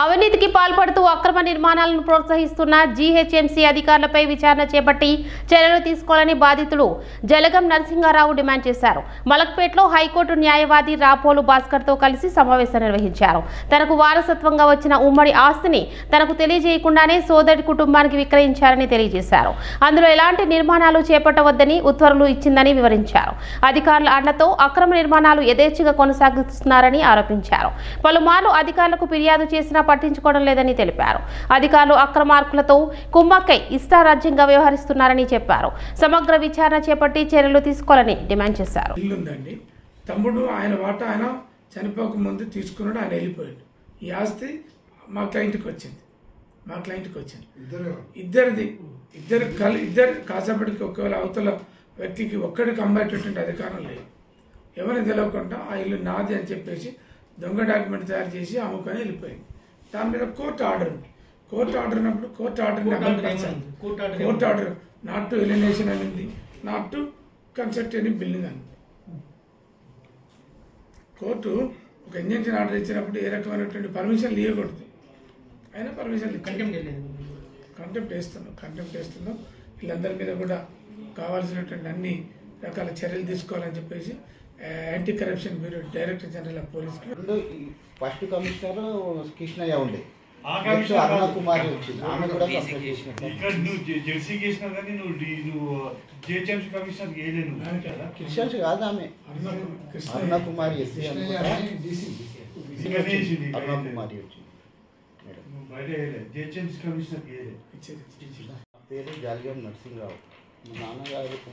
అవినీతికి పాల్పడుతూ అక్రమ నిర్మాణాలను ప్రోత్సహిస్తున్న జీహెచ్ఎంసీ అధికారులపై విచారణ చేపట్టి చర్యలు తీసుకోవాలని బాధితులు జలగం నరసింహారావు డిమాండ్ చేశారు. మలక్పేటలో హైకోర్టు న్యాయవాది రాపోలు భాస్కర్తో కలిసి సమావేశం నిర్వహించారు. తనకు వారసత్వంగా వచ్చిన ఉమ్మడి ఆస్తిని తనకు తెలియజేయకుండానే సోదరి కుటుంబానికి విక్రయించారని తెలియజేశారు. అందులో ఎలాంటి నిర్మాణాలు చేపట్టవద్దని ఉత్తర్వులు ఇచ్చిందని వివరించారు. అధికారుల అండతో అక్రమ నిర్మాణాలు యథేచ్ఛగా కొనసాగిస్తున్నారని ఆరోపించారు. పలుమార్లు అధికారులకు ఫిర్యాదు చేసిన పట్టించుకోవడం లేదని తెలిపారు. అధికారులు అక్రమార్కులతో కుమ్మక్కై ఇష్టారాజ్యంగా వ్యవహరిస్తున్నారని చెప్పారు. సమగ్ర విచారణ చేపట్టి చర్యలు తీసుకోవాలని డిమాండ్ చేశారు. తమ్ముడు ఆయన వాటా ఆయన చనిపోక ముందు తీసుకున్నాడు, ఆయన వెళ్ళిపోయాడు. ఈ ఆస్తి మా క్లయింట్కి వచ్చింది. ఇద్దరు కాసేపటికి ఒకవేళ అవతల వ్యక్తికి ఒక్కడికి అమ్మాయేటటువంటి అధికారం లేదు. ఎవరిని తెలియకుండా ఆ ఇల్లు నాది అని చెప్పేసి దొంగ డాక్యుమెంట్ తయారు చేసి అమ్ముకొని వెళ్ళిపోయింది. దాని మీద కోర్టు ఆర్డర్ ఉంది. కోర్టు ఆర్డర్ ఉన్నప్పుడు court order not to alienation అనింది, not to construct any building అని. కోర్టు ఒక ఇంజంక్షన్ ఆర్డర్ ఇచ్చినప్పుడు ఏ రకమైనటువంటి పర్మిషన్లు ఇవ్వకూడదు. అయినా పర్మిషన్ కంటెంప్ట్ వేస్తున్నాం. వీళ్ళందరి మీద కూడా కావాల్సినటువంటి అన్ని రకాల చర్యలు తీసుకోవాలని చెప్పేసి anti corruption bureau director general of police first commissioner Krishnaiah ఉండే, అరుణ కుమారి వచ్చింది, ఆమె కూడా కృష్ణ కాదు, ఆమె అరుణ కుమారి ఎస్సీ అరుణ కుమారి వచ్చింది. పేరు జలగం నరసింహరావు.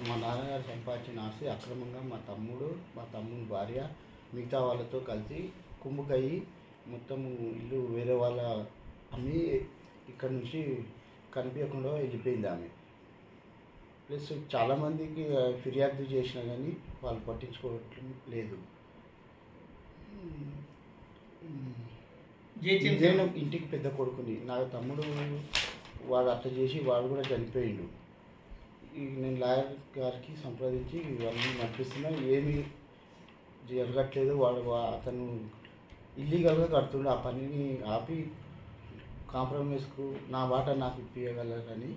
మా నాన్నగారు సంపాదించిన ఆస్తి అక్రమంగా మా తమ్ముని భార్య మిగతా వాళ్ళతో కలిసి కుమ్ముకయ్యి మొత్తం ఇల్లు వేరే వాళ్ళ అమ్మి ఇక్కడ నుంచి కనిపించకుండా వెళ్ళిపోయింది ఆమె. ప్లస్ చాలామందికి ఫిర్యాదు చేసినా కానీ వాళ్ళు పట్టించుకోవటం లేదు. నేను ఇంటికి పెద్ద కొడుకుని, నా తమ్ముడు వాడు అట్లా చేసి వాడు కూడా చనిపోయిండు. నేను లాయర్ గారికి సంప్రదించి ఇవన్నీ నడిపిస్తున్నా, ఏమీ జరగట్లేదు. అతను ఇల్లీగల్గా కడుతుండే, ఆ పనిని ఆపి కాంప్రమైజ్కు నా వాటా నాకు ఇప్పించగలరని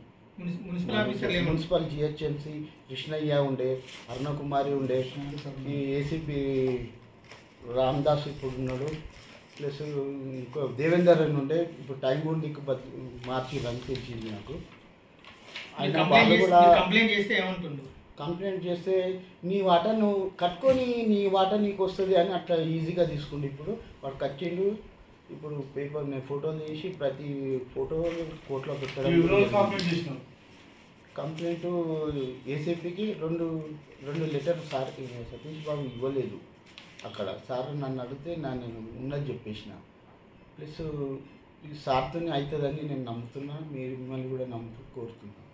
మున్సిపల్ జిహెచ్ఎంసీ కృష్ణయ్య ఉండే, అరుణ కుమారి ఉండే, ఈ ఏసీపీ రామదాస్ ఇప్పుడు ఉన్నాడు, ప్లస్ ఇంకో దేవేందర్ అని ఉండే. ఇప్పుడు టైం గుండి మార్చి రన్ తెచ్చింది నాకు. కంప్లైంట్ చేస్తే నీ వాటా నువ్వు కట్టుకొని నీ వాటా నీకు వస్తుంది అని అట్లా ఈజీగా తీసుకుండు. ఇప్పుడు వాడు కట్టిండు. ఇప్పుడు పేపర్ నేను ఫోటోలు తీసి ప్రతి ఫోటో కోర్టులో పెట్టడం. కంప్లైంట్ ఏసీపీకి రెండు లెటర్ సార్ సతీష్ బాబు ఇవ్వలేదు. అక్కడ సార్ నన్ను అడిగితే నేను ఉన్నది చెప్పేసిన. ప్లస్ ఈ సార్తో అవుతుందని నేను నమ్ముతున్నా, మీరు మిమ్మల్ని కూడా కోరుతున్నాను.